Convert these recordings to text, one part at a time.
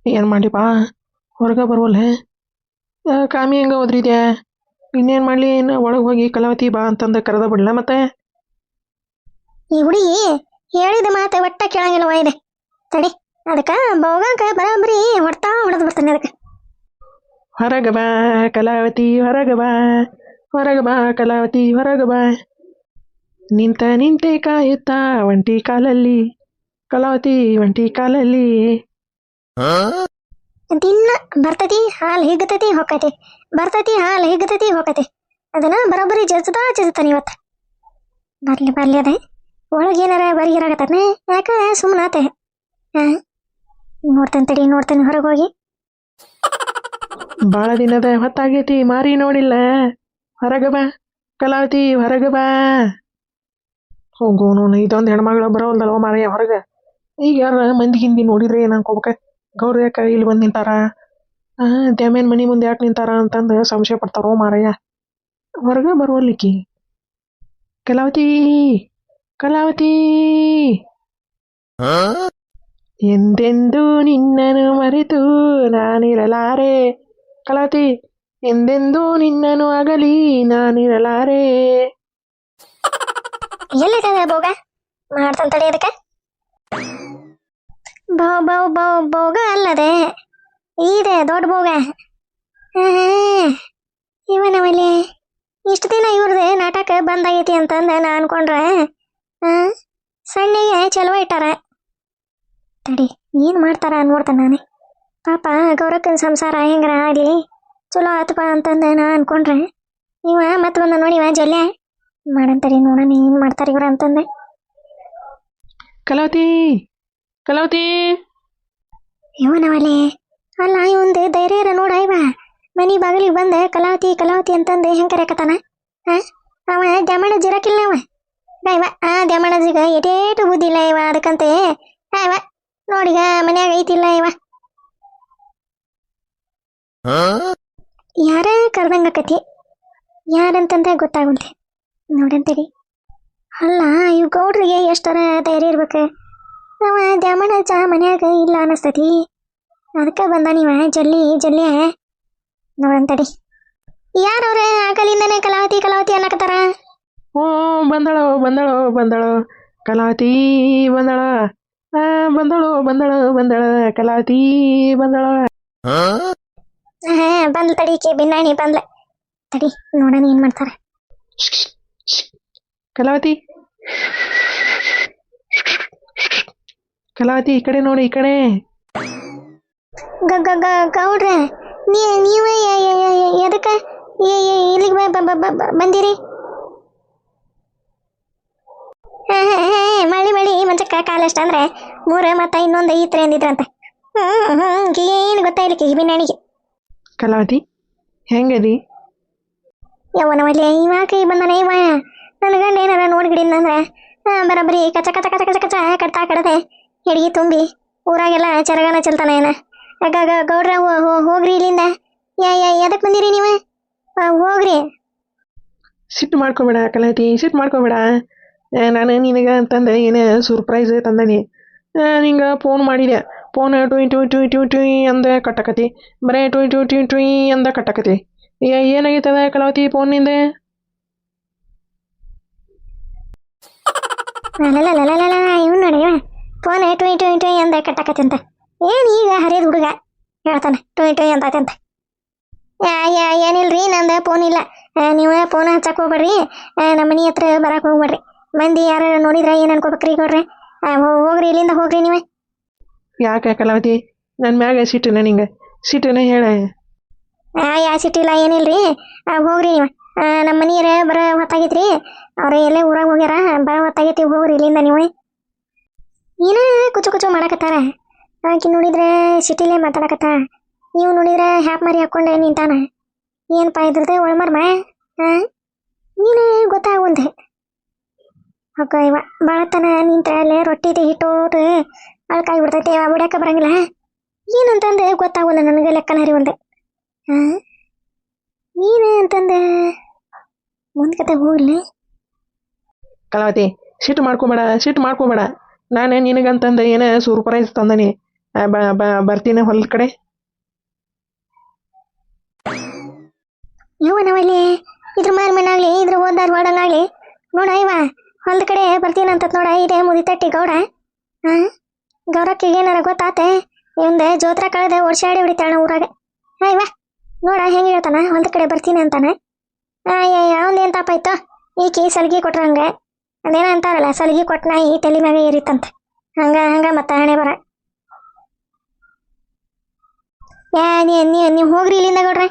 ಏನು ಮಾಡಲಿಪ್ಪ, ಹೊರಗೆ ಬರುವಲ್ಲೆ. ಕಾಮಿ ಹೆಂಗೆ ಹೋದ್ರಿದ್ಯಾ? ಇನ್ನೇನು ಮಾಡಲಿ, ಇನ್ನು ಒಳಗೆ ಹೋಗಿ ಕಲಾವತಿ ಬಾ ಅಂತಂದು ಕರೆದ ಬಿಡಲ ಮತ್ತೆ. ಈ ಹುಡುಗಿ ಹೇಳಿದ ಮಾತು ಒಟ್ಟ ಕೇಳಂಗಿಲ್ಲವ ಇದೆ. ತಡಿ, ಅದಕ್ಕೆ ಬೋಗಾಕ ಬರೋಬ್ಬರಿ ಹೊಡ್ತಾ ಹೊಡೆದು ಬರ್ತಾನೆ ಅದಕ್ಕೆ. ಹೊರಗೆ ಬಾ ಕಲಾವತಿ, ಹೊರಗೆ ಬಾ, ಹೊರಗೆ ಬಾ ಕಲಾವತಿ, ಹೊರಗೆ ಬಾ. ನಿಂತ ನಿಂತೆ ಕಾಯುತ್ತಾ ಒಂಟಿ ಕಾಲಲ್ಲಿ ಕಲಾವತಿ, ಒಂಟಿ ಕಾಲಲ್ಲಿ. ದಿನ ಬರ್ತತಿ ಹಾಲು ಹಿಗ್ತತಿ ಹೊಕ್ಕತಿ, ಬರ್ತತಿ ಹಾಲು ಹಿಗ್ತತಿ ಹೊಕ್ಕತಿ. ಅದನ್ನ ಬರೋಬ್ಬರಿ ಜಜ್ತಾನೆ ಇವತ್ತು. ಬರ್ಲಿ ಬರ್ಲಿ ಅದೇ ಒಳಗೆ ಏನಾರ ಬರಿಗಿರಾಗತ್ತಾನೆ, ಯಾಕೆ ಸುಮ್ಮನಾತೆ. ನೋಡ್ತಾನೆ ತಡಿ, ನೋಡ್ತಾನೆ ಹೊರಗೆ ಹೋಗಿ. ಭಾಳ ದಿನದ ಹೊತ್ತಾಗೈತಿ, ಮಾರಿ ನೋಡಿಲ್ಲ. ಹೊರಗೆ ಬಾ ಕಲಾವತಿ, ಹೊರಗೆ ಬಾ. ಹೋಗೋನು, ಇದೊಂದು ಹೆಣ್ಮಗಳು ಬರೋಲ್ದಲ್ವ ಮಾರಯ್ಯ ಹೊರಗೆ. ಈಗ ಯಾರ ಮಂದಿ ಹಿಂದಿ ನೋಡಿದ್ರೆ ಏನು ಅನ್ಕೋಬೇಕ? ಗೌರಿ ಯಾಕೆ ಇಲ್ಲಿ ಬಂದು ನಿಂತಾರ, ದ್ಯಾಮೇನ್ ಮನಿ ಮುಂದೆ ಯಾಕೆ ನಿಂತಾರ ಅಂತಂದು ಸಂಶಯ ಪಡ್ತಾರೋ ಮಾರಯ್ಯ. ಹೊರಗೆ ಬರುವಲ್ಲಿಕ್ಕಿ. ಕಲಾವತಿ, ಕಲಾವತಿ. ಎಂದೆಂದೂ ನಿನ್ನನು ಮರೆತು ನಾನಿರಲಾರೆ ಕಲಾವತಿ, ಎಂದೆಂದೂ ನಿನ್ನನು ಅಗಲಿ ನಾನಿರಲಾರೆ. ಎಲ್ಲಿದೆ ಬೋಗ? ಮಾಡ್ತಾನೆ ತಡಿ ಅದಕ್ಕೆ. ಬೋಗ ಅಲ್ಲದೆ ಇದೆ ದೊಡ್ಡ ಬೋಗ. ಇವನವಲ್ಲಿ ಇಷ್ಟು ದಿನ ಇವ್ರದ್ದು ನಾಟಕ ಬಂದಾಗೈತಿ ಅಂತಂದು ನಾ ಅನ್ಕೊಂಡ್ರೆ ಸಣ್ಣಿಗೆ ಚೆಲುವ ಇಟ್ಟಾರ. ತಡಿ, ಏನು ಮಾಡ್ತಾರ ನೋಡ್ತಾನೆ ನಾನೇ. ಪಾಪ ಗೌರಕ್ಕನ ಸಂಸಾರ ಹೆಂಗಾರ ಆಗಲಿ ಚಲೋ ಆತಪ್ಪ ಅಂತಂದು ನಾ ಅನ್ಕೊಂಡ್ರೆ ಇವ ಮತ್ತೆ ಬಂದ ನೋಡಿವ ಜಲ್ಯ ಮಾಡಂತಡಿ, ನೋಡೋಣ ಏನು ಮಾಡ್ತಾರೆ ಇವ್ರ ಅಂತಂದೆ. ಕಲಾವತಿ, ಕಲಾವತಿ. ಇವನವಲ್ಲಿ ಅಲ್ಲ, ಇವಂದು ಧೈರ್ಯ ನೋಡ. ಇವ ಮನಿ ಬಾಗಿಲಿಗೆ ಬಂದ ಕಲಾವತಿ ಕಲಾವತಿ ಅಂತಂದು ಹೆಂಗೆ ಕರೆಯಕತ್ತಾನ. ಅವ ದ್ಯಾಮಣ್ಣ ಜಿರಕಿಲ್ಲ ಅವ ಇವ. ದ್ಯಾಮಣ್ಣಜಿಗ ಎಟೇಟು ಬುದ್ಧಿ ಇಲ್ಲ ಇವ, ಅದಕ್ಕಂತೆ ಇವ ನೋಡಿಗ ಮನ್ಯಾಗ ಐತಿಲ್ಲ ಇವ. ಯಾರ ಕರ್ದಂಗಕತಿ, ಯಾರಂತಂದ ಗೊತ್ತಾಗುಂತೆ ನೋಡಂತಡಿ. ಅಲ್ಲ, ಇವ್ ಗೌಡ್ರಿಗೆ ಎಷ್ಟರ ಧೈರ್ಯ ಇರ್ಬೇಕು. ಅವ ದ್ಯಾಮಣ್ಣ ಮನ್ಯಾಗ ಇಲ್ಲ ಅನಸ್ತತಿ, ಅದಕ್ಕೆ ಬಂದ ನೀವ ಜಲ್ದಿ ಜಲ್ದಿ ನೋಡಂತಡಿ. ಯಾರವ್ರೆ ಆಗಲಿಂದನೇ ಕಲಾವತಿ ಕಲಾವತಿ ಅನ್ನಕತ್ತಾರ? ಓ ಬಂದಳೋ ಬಂದಳೋ ಬಂದಳೋ ಕಲಾವತಿ ಬಂದಳ, ಬಂದಳು ಬಂದಳು ಬಂದಳ ಕಲಾವತಿ ಬಂದಳ. ಬಂದ್ಲ ತಡಿ, ಬಿನ್ನಾಣಿ ಬಂದ್ಲ. ತಡಿ ನೋಡೋಣ ಏನ್ ಮಾಡ್ತಾರ. ಕಲಾವತಿ, ಕಲಾವತಿ, ಈ ಕಡೆ ನೋಡಿ, ಈ ಕಡೆ. ಗೌಡ್ರೆ, ನೀವು ಎದಕ್ಕೆ ಇಲ್ಲಿಗೆ ಬಂದಿರಿ? ಮಳಿ ಮಂಚಕ್ಕ ಕಾಲಷ್ಟ ಅಂದ್ರೆ 3 ಮತ್ತು ಇನ್ನೊಂದು ಈತ್ರೆ ಅಂದಿದ್ರಂತೆ. ಏನು ಗೊತ್ತಾಗ್ಲಿಕ್ಕೆ ಬಿನ್ನಾಣಿಗೆ. ಕಲಾವತಿ ಹೆಂಗದಿ? ಯವನವಲ್ಲಿ ಇವಾಕ ಬಂದಾನೆ ಇವ. ನನ್ನ ಗಂಡ ಏನಾರ ನೋಡ್ಗಿಡಿನಂದ್ರೆ ಬರೋಬ್ಬರಿ ಕಚ ಕಚ ಕಚ ಕಚ ಕಚ ಕಟ್ತಾ ಕಡದೆ ಹಿಡಿಗಿ ತುಂಬಿ ಊರಾಗೆಲ್ಲ ಚರಗನ ಚೆಲ್ತಾನೆ ಏನ. ಗೌಡ್ರ ಹೋಗ್ರಿ ಇಲ್ಲಿಂದ. ಎದಕ್ಕೆ ಬಂದಿರಿ ನೀವು? ಹೋಗ್ರಿ. ಸಿಟ್ಟು ಮಾಡ್ಕೋಬೇಡ ಕಲಾವತಿ, ಸಿಟ್ಟು ಮಾಡ್ಕೋಬೇಡ. ನಾನು ನಿನಗೆ ಅಂತಂದು ಏನು ಸರ್ಪ್ರೈಸ್ ತಂದಾನೆ. ನಿಂಗೆ ಫೋನ್ ಮಾಡಿದೆ, ಫೋನ್ ಟುಯ್ ಟುಯ್ ಟುಯ್ ಟುಯ್ ಟುಯ್ ಅಂದ ಕಟ್ಟಕತಿ, ಬರೇ ಟುಯ್ ಟುಯ್ ಟುಯ್ ಟುಯ್ ಅಂದ ಕಟ್ಟಕತಿ. ಏನಾಗೈತದ ಕಲಾವತಿ ಫೋನ್ನಿಂದ? ಇವ್ ನೋಡಿ ಫೋನ್ ಟುಯ್ ಟುಯ್ ಟುಯ್ ಅಂದ ಕಟ್ಟಕತಿ ಅಂತ. ಏನು ಈಗ ಹರಿಯದ ಹುಡುಗ ಹೇಳ್ತಾನೆ ಟುಯ್ ಟುಯ್ ಅಂತಂತ. ಏನಿಲ್ರಿ, ನಂದು ಫೋನ್ ಇಲ್ಲ. ನೀವು ಫೋನ್ ಹಚ್ಚಕ್ಕೆ ಹೋಗ್ಬೇಡ್ರಿ, ನಮ್ಮ ಮನೆ ಹತ್ರ ಬರಕ್ಕೆ ಹೋಗ್ಬೇಡ್ರಿ. ಮಂದಿ ಯಾರು ನೋಡಿದ್ರೆ ಏನು ಅನ್ಕೋಬೇಕ್ರಿ ಗೌಡ್ರೆ? ಹೋಗ್ರಿ ಇಲ್ಲಿಂದ, ಹೋಗ್ರಿ ನೀವೇ. ಯಾಕೆ ಕಲಾವತಿ, ನನ್ನ ಮ್ಯಾಗ ಸಿಟ್ಟನ ನಿಂಗೆ? ಸಿಟ್ಟನ ಹೇಳ. ಯಾ ಸಿಟ್ಟಿಲ್ಲ, ಏನಿಲ್ರಿ, ಹೋಗ್ರಿ ನೀವು. ನಮ್ಮ ಮನೆಯರ ಬರೋ ಹೊತ್ತಾಗೈತ್ರಿ, ಅವ್ರು ಎಲ್ಲೇ ಊರಾಗ ಹೋಗ್ಯಾರ, ಬರೋ ಹೊತ್ತಾಗೈತಿ, ಹೋಗ್ರಿ ಇಲ್ಲಿಂದ ನೀವೇ. ಏನೋ ಕುಚು ಕುಚು ಮಾಡಕತ್ತಾರ. ಆಕಿ ನೋಡಿದ್ರೆ ಸಿಟಿಲೇ ಮಾತಾಡಕತ್ತ, ನೀವು ನೋಡಿದ್ರೆ ಹ್ಯಾಪ್ ಮಾರಿ ಹಾಕ್ಕೊಂಡೆ ನಿಂತಾನ. ಏನಪ್ಪ ಇದ್ರದ್ದು ಒಳಮರ್ಮ? ನೀನು ಗೊತ್ತಾಗುವಂತೆ. ಅಕ್ಕ ಇವ ಬಾಳತನ ನಿಂತ ಅಲ್ಲೇ ರೊಟ್ಟಿದ ಹಿಟ್ಟೋಟು ಅಳ್ಕಾಯಿ ಬಿಡ್ತೈತೆ, ಬಿಡಕ್ಕೆ ಬರಂಗಿಲ್ಲ. ಏನಂತಂದೆ ಗೊತ್ತಾಗಲ್ಲ ನನಗೆ, ಲೆಕ್ಕನ ಹರಿವಂತೆ. ನೀನು ಅಂತಂದೆ ಮುಂದ್ ಕತೆ ಹೋಗ್ಲಿ. ಕಲಾವತಿ ಸಿಟ್ಟು ಮಾಡ್ಕೋಬೇಡ, ಸಿಟ್ಟು ಮಾಡ್ಕೋಬೇಡ. ನಾನು ನಿನಗಂತಂದು ಏನೇ ಸರ್ಪ್ರೈಸ್ ತಂದನಿ. ಬರ್ತೀನಿ ಹೊಲದ ಕಡೆ. ಇವ ನಾವಲ್ಲಿ ಇದ್ರ ಮನಾಗ್ಲಿ ಇದ್ರ ಓದಾರ ಓಡಂಗಾಗ್ಲಿ ನೋಡ ಇವ ಹೊಲದ ಕಡೆ ಬರ್ತೀನಂತ ನೋಡ. ಇದೇ ಮುದಿತಟ್ಟಿ ಗೌಡ. ಹಾ ಗೌರಕ್ಕಿಗೆ ಏನಾರ ಗೊತ್ತಾತೆ ಇವಂದೆ ಜೋತ್ರ ಕಳೆದ ಓಡ್ಸಾಡಿ ಹೊಡಿತಾಳ ಊರಾಗ. ಇವ ನೋಡ ಹೆಂಗೆ ಹೇಳ್ತಾನ ಹೊಲದ ಕಡೆ ಬರ್ತೀನಿ ಅಂತಾನೆ. ಅವಂದೇನು ತಾಪಾಯ್ತು ಈಕಿ ಸಲಿಗೆ ಕೊಟ್ರ ಹಂಗೆ ಅದೇನ ಅಂತಾರಲ್ಲ ಸಲಿಗೆ ಕೊಟ್ಟನ ಈ ತಲೆ ಮ್ಯಾಗ ಏರಿತಂತ ಹಂಗ ಮತ್ತೆ ಹಣೆ ಬರ. ನೀವು ಹೋಗ್ರಿ ಇಲ್ಲಿಂದ ಗೌಡ್ರೆ.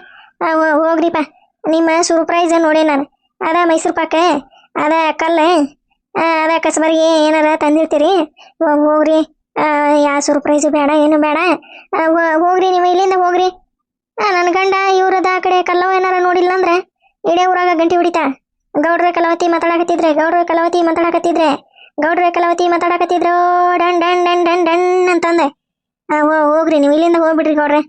ಹೋಗ್ರಿಪ್ಪ ನಿಮ್ಮ ಸರ್ಪ್ರೈಸ್ ನೋಡೇ ನಾನು. ಅದ ಮೈಸೂರು ಪಾಕ ಅದ ಕಲ್ಲು ಅದ ಕಸಬರಿಗೆ ಏನಾರ ತಂದಿರ್ತೀರಿ. ಹೋಗ್ರಿ ಯಾವ ಸರ್ಪ್ರೈಸು ಬೇಡ ಏನು ಬೇಡ. ಹೋಗ್ರಿ ನೀವು ಇಲ್ಲಿಂದ ಹೋಗ್ರಿ. ನನ್ನ ಗಂಡ ಇವ್ರದ ಆ ಕಡೆ ಕಲ್ಲವ ಏನಾರ ನೋಡಿಲ್ಲ ಅಂದ್ರೆ ಇಡೇ ಊರಾಗ ಗಂಟಿ ಹೊಡಿತಾ. ಗೌಡ್ರ ಕಲವತಿ ಮಾತಾಡಕತ್ತಿದ್ರೆ ಡನ್ ಡನ್ ಡನ್ ಡನ್ ಡನ್ ಅಂತಂದೆ. ಹೋಗ್ರಿ ನೀವು ಇಲ್ಲಿಂದ ಹೋಗ್ಬಿಡ್ರಿ ಗೌಡ್ರೆ.